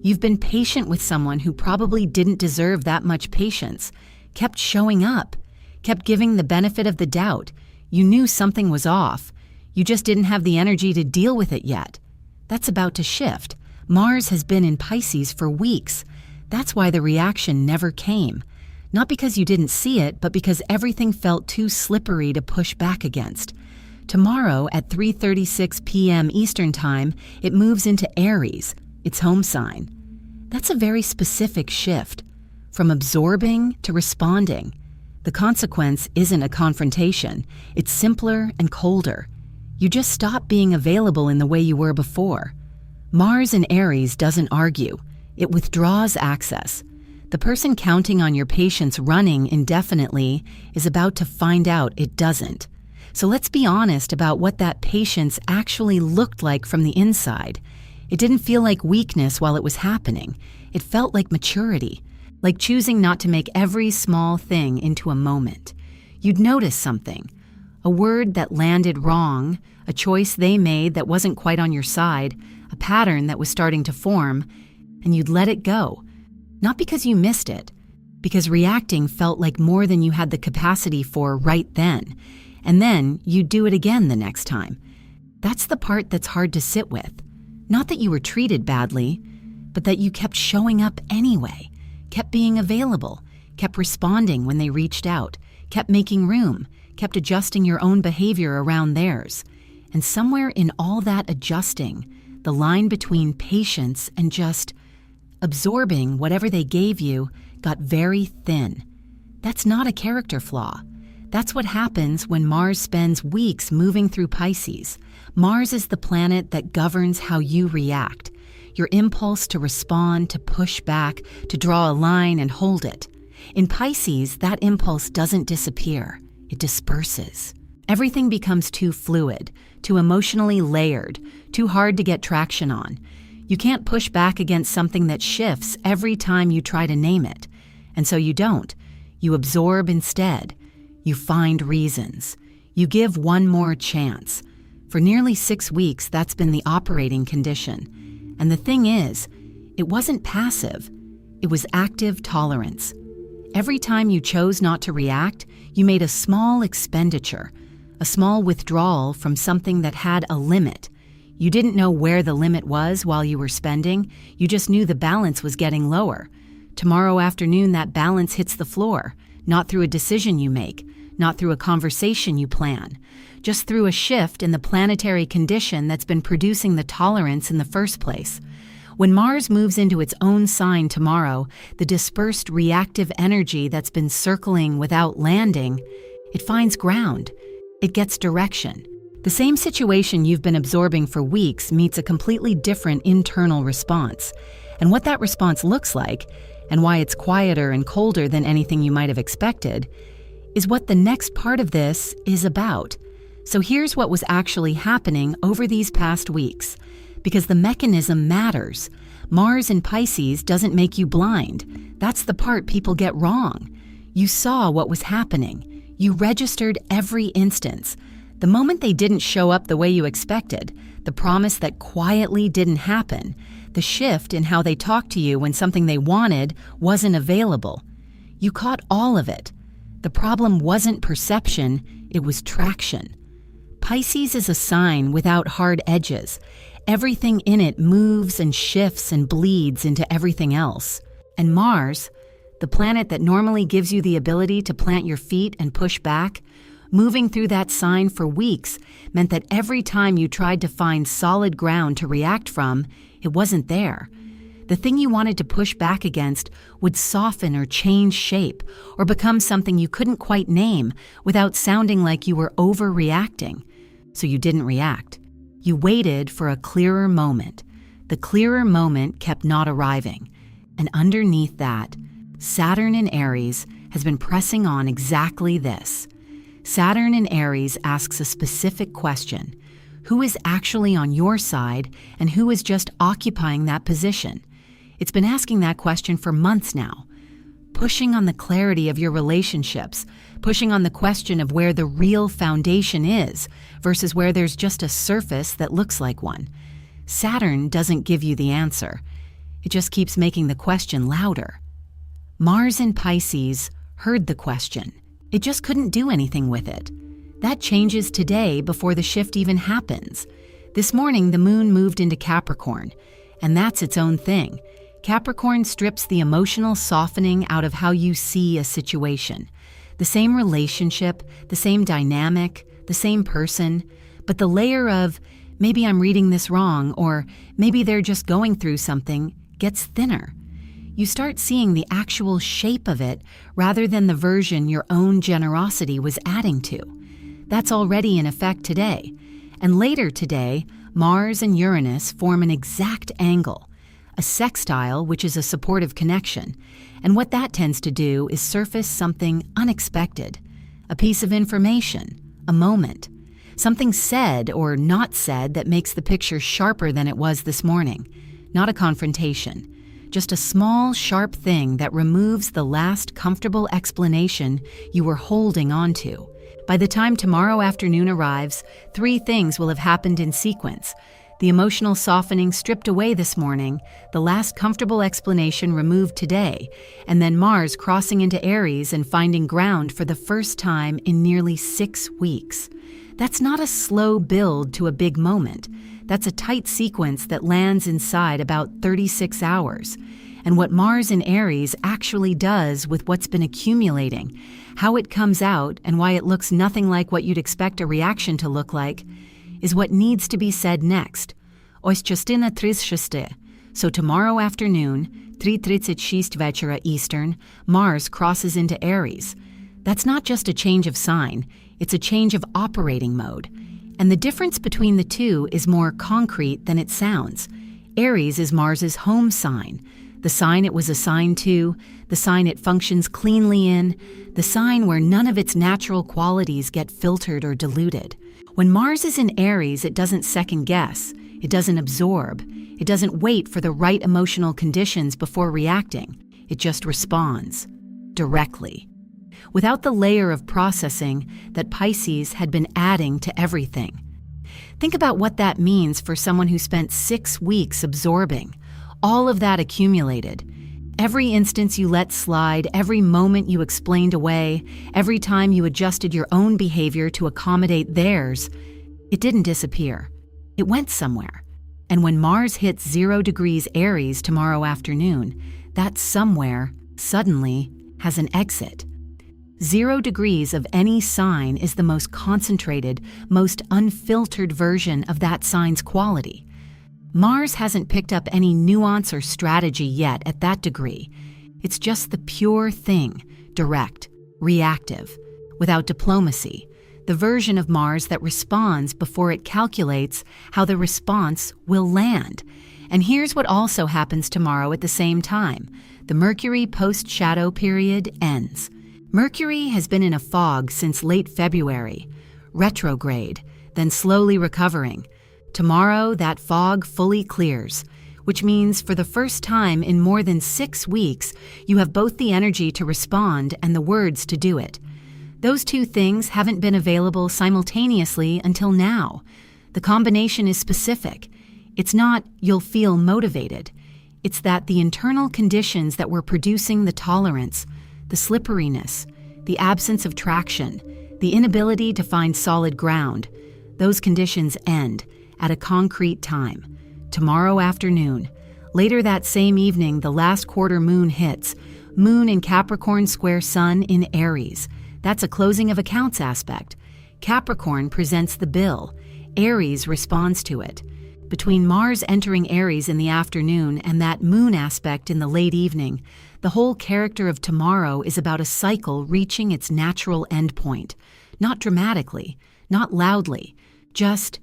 You've been patient with someone who probably didn't deserve that much patience, kept showing up, kept giving the benefit of the doubt. You knew something was off. You just didn't have the energy to deal with it yet. That's about to shift. Mars has been in Pisces for weeks. That's why the reaction never came. Not because you didn't see it, but because everything felt too slippery to push back against. Tomorrow at 3:36 p.m. Eastern Time, it moves into Aries, its home sign. That's a very specific shift, from absorbing to responding. The consequence isn't a confrontation. It's simpler and colder. You just stop being available in the way you were before. Mars in Aries doesn't argue. It withdraws access. The person counting on your patience running indefinitely is about to find out it doesn't. So let's be honest about what that patience actually looked like from the inside. It didn't feel like weakness while it was happening. It felt like maturity, like choosing not to make every small thing into a moment. You'd notice something, a word that landed wrong, a choice they made that wasn't quite on your side, a pattern that was starting to form, and you'd let it go. Not because you missed it, because reacting felt like more than you had the capacity for right then. And then you'd do it again the next time. That's the part that's hard to sit with. Not that you were treated badly, but that you kept showing up anyway, kept being available, kept responding when they reached out, kept making room, kept adjusting your own behavior around theirs. And somewhere in all that adjusting, the line between patience and just absorbing whatever they gave you got very thin. That's not a character flaw. That's what happens when Mars spends weeks moving through Pisces. Mars is the planet that governs how you react. Your impulse to respond, to push back, to draw a line and hold it. In Pisces, that impulse doesn't disappear. It disperses. Everything becomes too fluid, too emotionally layered, too hard to get traction on. You can't push back against something that shifts every time you try to name it. And so you don't. You absorb instead. You find reasons. You give one more chance. For nearly 6 weeks, that's been the operating condition. And the thing is, it wasn't passive. It was active tolerance. Every time you chose not to react, you made a small expenditure, a small withdrawal from something that had a limit. You didn't know where the limit was while you were spending. You just knew the balance was getting lower. Tomorrow afternoon, that balance hits the floor, not through a decision you make, not through a conversation you plan, just through a shift in the planetary condition that's been producing the tolerance in the first place. When Mars moves into its own sign tomorrow, the dispersed reactive energy that's been circling without landing, it finds ground. It gets direction. The same situation you've been absorbing for weeks meets a completely different internal response. And what that response looks like, and why it's quieter and colder than anything you might have expected, is what the next part of this is about. So here's what was actually happening over these past weeks, because the mechanism matters. Mars in Pisces doesn't make you blind. That's the part people get wrong. You saw what was happening. You registered every instance. The moment they didn't show up the way you expected, the promise that quietly didn't happen, the shift in how they talked to you when something they wanted wasn't available. You caught all of it. The problem wasn't perception, it was traction. Pisces is a sign without hard edges. Everything in it moves and shifts and bleeds into everything else. And Mars, the planet that normally gives you the ability to plant your feet and push back, moving through that sign for weeks meant that every time you tried to find solid ground to react from, it wasn't there. The thing you wanted to push back against would soften or change shape or become something you couldn't quite name without sounding like you were overreacting. So you didn't react. You waited for a clearer moment. The clearer moment kept not arriving. And underneath that, Saturn in Aries has been pressing on exactly this. Saturn in Aries asks a specific question. Who is actually on your side and who is just occupying that position? It's been asking that question for months now, pushing on the clarity of your relationships, pushing on the question of where the real foundation is versus where there's just a surface that looks like one. Saturn doesn't give you the answer. It just keeps making the question louder. Mars in Pisces heard the question. It just couldn't do anything with it. That changes today before the shift even happens. This morning, the moon moved into Capricorn, and that's its own thing. Capricorn strips the emotional softening out of how you see a situation. The same relationship, the same dynamic, the same person, but the layer of, maybe I'm reading this wrong, or maybe they're just going through something, gets thinner. You start seeing the actual shape of it rather than the version your own generosity was adding to. That's already in effect today. And later today, Mars and Uranus form an exact angle, a sextile, which is a supportive connection. And what that tends to do is surface something unexpected, a piece of information, a moment, something said or not said that makes the picture sharper than it was this morning. Not a confrontation, just a small, sharp thing that removes the last comfortable explanation you were holding onto. By the time tomorrow afternoon arrives, 3 things will have happened in sequence. The emotional softening stripped away this morning, the last comfortable explanation removed today, and then Mars crossing into Aries and finding ground for the first time in nearly 6 weeks. That's not a slow build to a big moment. That's a tight sequence that lands inside about 36 hours. And what Mars in Aries actually does with what's been accumulating, how it comes out and why it looks nothing like what you'd expect a reaction to look like, is what needs to be said next. Oś частина 36. So tomorrow afternoon, 3:36 večera Eastern, Mars crosses into Aries. That's not just a change of sign, it's a change of operating mode. And the difference between the two is more concrete than it sounds. Aries is Mars's home sign, the sign it was assigned to, the sign it functions cleanly in, the sign where none of its natural qualities get filtered or diluted. When Mars is in Aries, it doesn't second guess, it doesn't absorb, it doesn't wait for the right emotional conditions before reacting. It just responds, directly, without the layer of processing that Pisces had been adding to everything. Think about what that means for someone who spent 6 weeks absorbing, all of that accumulated. Every instance you let slide, every moment you explained away, every time you adjusted your own behavior to accommodate theirs, it didn't disappear. It went somewhere. And when Mars hits 0 degrees Aries tomorrow afternoon, that somewhere, suddenly, has an exit. 0 degrees of any sign is the most concentrated, most unfiltered version of that sign's quality. Mars hasn't picked up any nuance or strategy yet at that degree. It's just the pure thing, direct, reactive, without diplomacy, the version of Mars that responds before it calculates how the response will land. And here's what also happens tomorrow at the same time. The Mercury post-shadow period ends. Mercury has been in a fog since late February, retrograde, then slowly recovering. Tomorrow, that fog fully clears, which means for the first time in more than 6 weeks, you have both the energy to respond and the words to do it. Those 2 things haven't been available simultaneously until now. The combination is specific. It's not, you'll feel motivated. It's that the internal conditions that were producing the tolerance, the slipperiness, the absence of traction, the inability to find solid ground, those conditions end at a concrete time, tomorrow afternoon. Later that same evening, the last quarter moon hits, moon in Capricorn square sun in Aries. That's a closing of accounts aspect. Capricorn presents the bill. Aries responds to it. Between Mars entering Aries in the afternoon and that moon aspect in the late evening, the whole character of tomorrow is about a cycle reaching its natural endpoint. Not dramatically, not loudly, just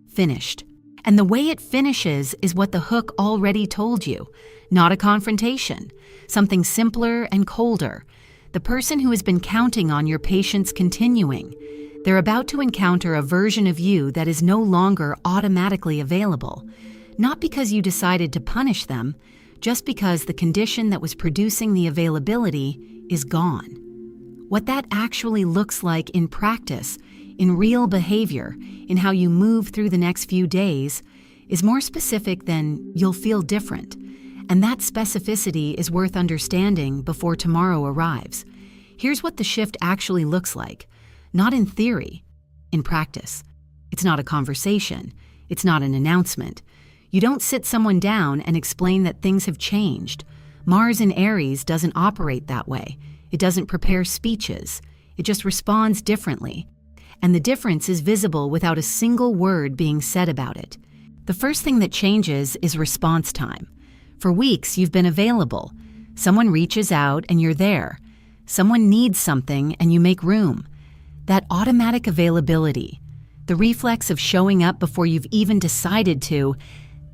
finished. And the way it finishes is what the hook already told you. Not a confrontation, something simpler and colder. The person who has been counting on your patience continuing. They're about to encounter a version of you that is no longer automatically available. Not because you decided to punish them, just because the condition that was producing the availability is gone. What that actually looks like in practice, in real behavior, in how you move through the next few days, is more specific than you'll feel different. And that specificity is worth understanding before tomorrow arrives. Here's what the shift actually looks like. Not in theory, in practice. It's not a conversation. It's not an announcement. You don't sit someone down and explain that things have changed. Mars in Aries doesn't operate that way. It doesn't prepare speeches. It just responds differently. And the difference is visible without a single word being said about it. The first thing that changes is response time. For weeks, you've been available. Someone reaches out and you're there. Someone needs something and you make room. That automatic availability, the reflex of showing up before you've even decided to,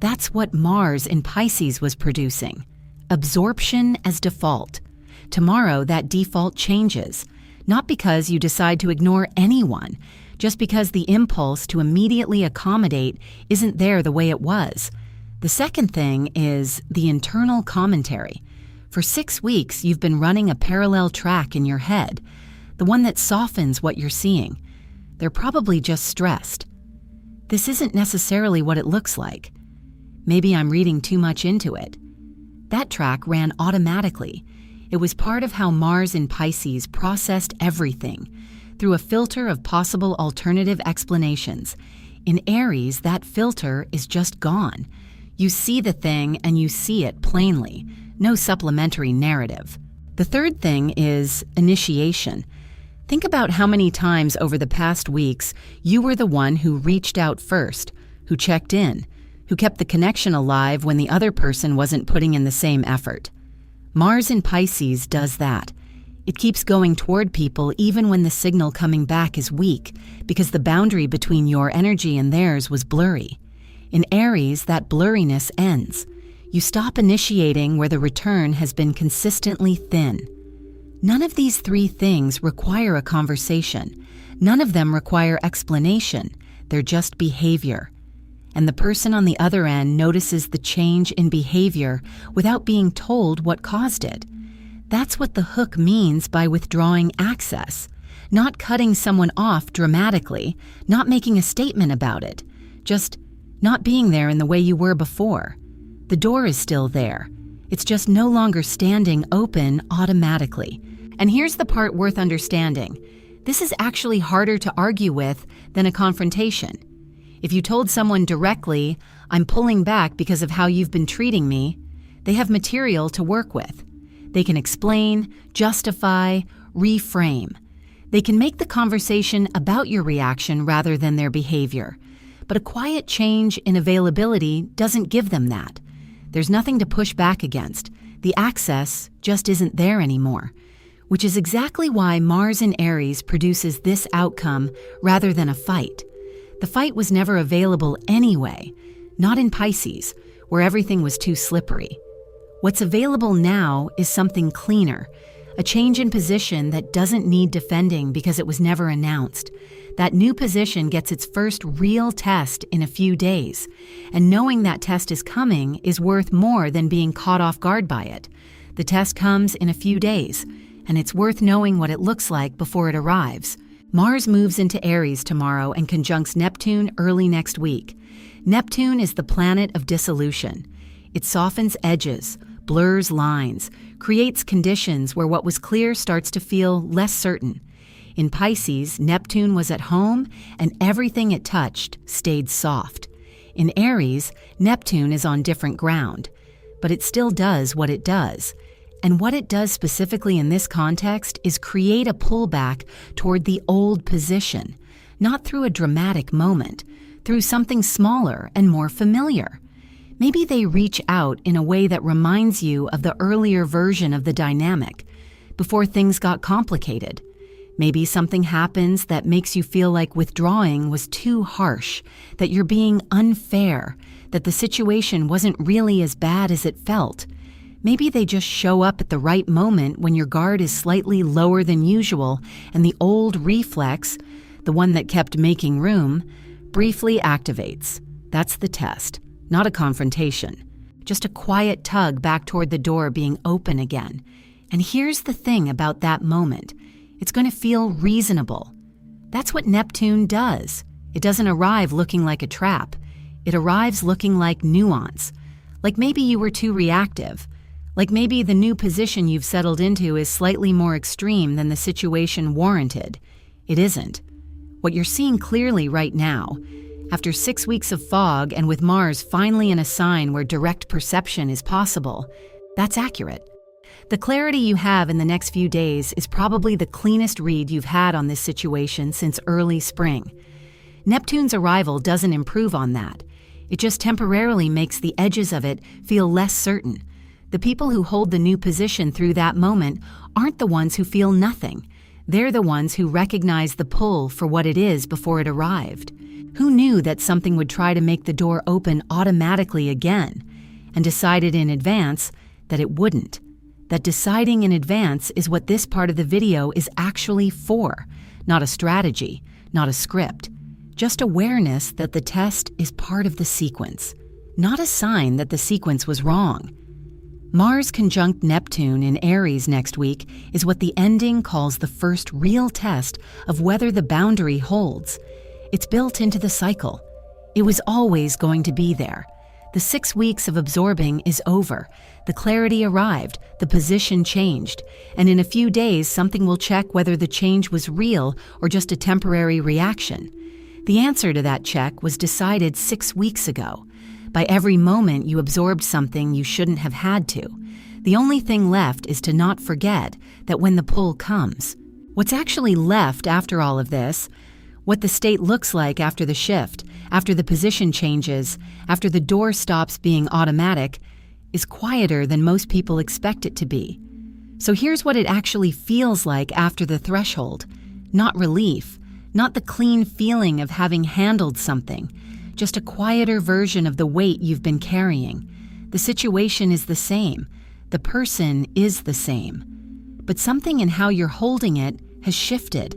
that's what Mars in Pisces was producing. Absorption as default. Tomorrow, that default changes. Not because you decide to ignore anyone, just because the impulse to immediately accommodate isn't there the way it was. The second thing is the internal commentary. For 6 weeks, you've been running a parallel track in your head, the one that softens what you're seeing. They're probably just stressed. This isn't necessarily what it looks like. Maybe I'm reading too much into it. That track ran automatically. It was part of how Mars in Pisces processed everything, through a filter of possible alternative explanations. In Aries, that filter is just gone. You see the thing and you see it plainly. No supplementary narrative. The third thing is initiation. Think about how many times over the past weeks you were the one who reached out first, who checked in, who kept the connection alive when the other person wasn't putting in the same effort. Mars in Pisces does that. It keeps going toward people even when the signal coming back is weak, because the boundary between your energy and theirs was blurry. In Aries, that blurriness ends. You stop initiating where the return has been consistently thin. None of these 3 things require a conversation. None of them require explanation. They're just behavior. And the person on the other end notices the change in behavior without being told what caused it. That's what the hook means by withdrawing access. Not cutting someone off dramatically, not making a statement about it, just not being there in the way you were before. The door is still there. It's just no longer standing open automatically. And here's the part worth understanding. This is actually harder to argue with than a confrontation. If you told someone directly, "I'm pulling back because of how you've been treating me," they have material to work with. They can explain, justify, reframe. They can make the conversation about your reaction rather than their behavior. But a quiet change in availability doesn't give them that. There's nothing to push back against. The access just isn't there anymore. Which is exactly why Mars in Aries produces this outcome rather than a fight. The fight was never available anyway, not in Pisces, where everything was too slippery. What's available now is something cleaner, a change in position that doesn't need defending because it was never announced. That new position gets its first real test in a few days, and knowing that test is coming is worth more than being caught off guard by it. The test comes in a few days, and it's worth knowing what it looks like before it arrives. Mars moves into Aries tomorrow and conjuncts Neptune early next week. Neptune is the planet of dissolution. It softens edges, blurs lines, creates conditions where what was clear starts to feel less certain. In Pisces, Neptune was at home and everything it touched stayed soft. In Aries, Neptune is on different ground, but it still does what it does. And what it does specifically in this context is create a pullback toward the old position, not through a dramatic moment, through something smaller and more familiar. Maybe they reach out in a way that reminds you of the earlier version of the dynamic, before things got complicated. Maybe something happens that makes you feel like withdrawing was too harsh, that you're being unfair, that the situation wasn't really as bad as it felt. Maybe they just show up at the right moment when your guard is slightly lower than usual and the old reflex, the one that kept making room, briefly activates. That's the test, not a confrontation. Just a quiet tug back toward the door being open again. And here's the thing about that moment. It's going to feel reasonable. That's what Neptune does. It doesn't arrive looking like a trap. It arrives looking like nuance. Like maybe you were too reactive. Like maybe the new position you've settled into is slightly more extreme than the situation warranted. It isn't. What you're seeing clearly right now, after 6 weeks of fog and with Mars finally in a sign where direct perception is possible, that's accurate. The clarity you have in the next few days is probably the cleanest read you've had on this situation since early spring. Neptune's arrival doesn't improve on that. It just temporarily makes the edges of it feel less certain. The people who hold the new position through that moment aren't the ones who feel nothing. They're the ones who recognize the pull for what it is before it arrived. Who knew that something would try to make the door open automatically again, and decided in advance that it wouldn't? That deciding in advance is what this part of the video is actually for, not a strategy, not a script. Just awareness that the test is part of the sequence, not a sign that the sequence was wrong. Mars conjunct Neptune in Aries next week is what the ending calls the first real test of whether the boundary holds. It's built into the cycle. It was always going to be there. The 6 weeks of absorbing is over. The clarity arrived, the position changed, and in a few days something will check whether the change was real or just a temporary reaction. The answer to that check was decided 6 weeks ago. By every moment you absorbed something you shouldn't have had to. The only thing left is to not forget that when the pull comes. What's actually left after all of this, what the state looks like after the shift, after the position changes, after the door stops being automatic, is quieter than most people expect it to be. So here's what it actually feels like after the threshold. Not relief, not the clean feeling of having handled something, just a quieter version of the weight you've been carrying. The situation is the same. The person is the same. But something in how you're holding it has shifted.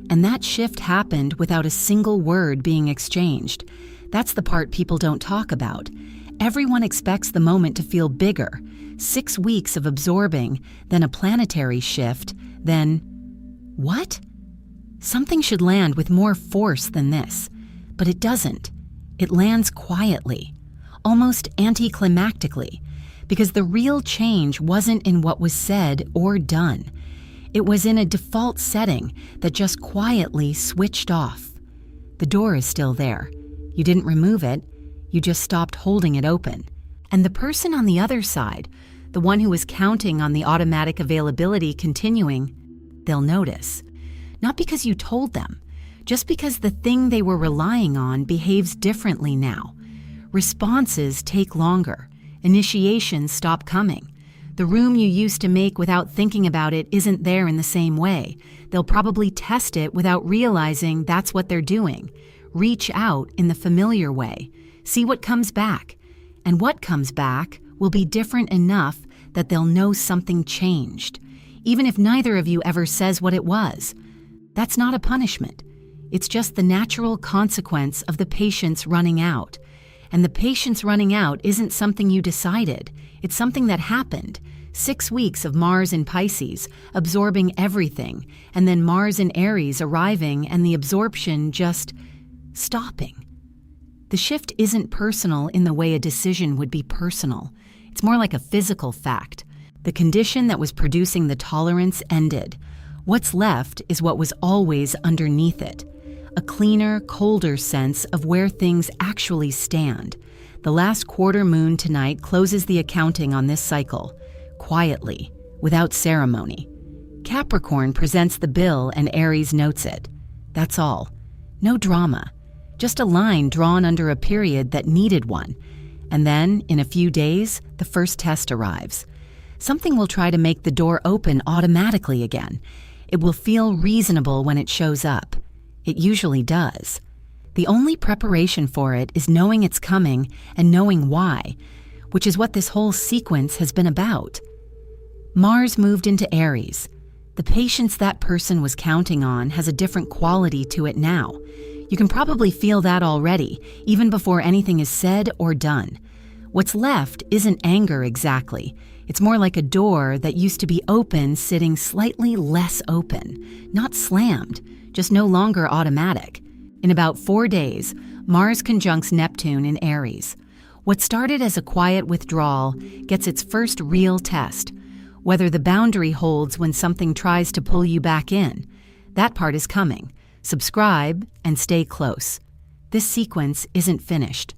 And that shift happened without a single word being exchanged. That's the part people don't talk about. Everyone expects the moment to feel bigger. 6 weeks of absorbing, then a planetary shift, then... What? Something should land with more force than this. But it doesn't. It lands quietly, almost anticlimactically, because the real change wasn't in what was said or done. It was in a default setting that just quietly switched off. The door is still there. You didn't remove it, you just stopped holding it open. And the person on the other side, the one who was counting on the automatic availability continuing, they'll notice. Not because you told them, just because the thing they were relying on behaves differently now. Responses take longer. Initiations stop coming. The room you used to make without thinking about it isn't there in the same way. They'll probably test it without realizing that's what they're doing. Reach out in the familiar way. See what comes back. And what comes back will be different enough that they'll know something changed, even if neither of you ever says what it was. That's not a punishment. It's just the natural consequence of the patience running out. And the patience running out isn't something you decided. It's something that happened. 6 weeks of Mars in Pisces, absorbing everything, and then Mars in Aries arriving and the absorption just stopping. The shift isn't personal in the way a decision would be personal. It's more like a physical fact. The condition that was producing the tolerance ended. What's left is what was always underneath it. A cleaner, colder sense of where things actually stand. The last quarter moon tonight closes the accounting on this cycle, quietly, without ceremony. Capricorn presents the bill and Aries notes it. That's all. No drama. Just a line drawn under a period that needed one. And then, in a few days, the first test arrives. Something will try to make the door open automatically again. It will feel reasonable when it shows up. It usually does. The only preparation for it is knowing it's coming and knowing why, which is what this whole sequence has been about. Mars moved into Aries. The patience that person was counting on has a different quality to it now. You can probably feel that already, even before anything is said or done. What's left isn't anger exactly. It's more like a door that used to be open sitting slightly less open, not slammed, just no longer automatic. In about 4 days, Mars conjuncts Neptune in Aries. What started as a quiet withdrawal gets its first real test. Whether the boundary holds when something tries to pull you back in. That part is coming. Subscribe and stay close. This sequence isn't finished.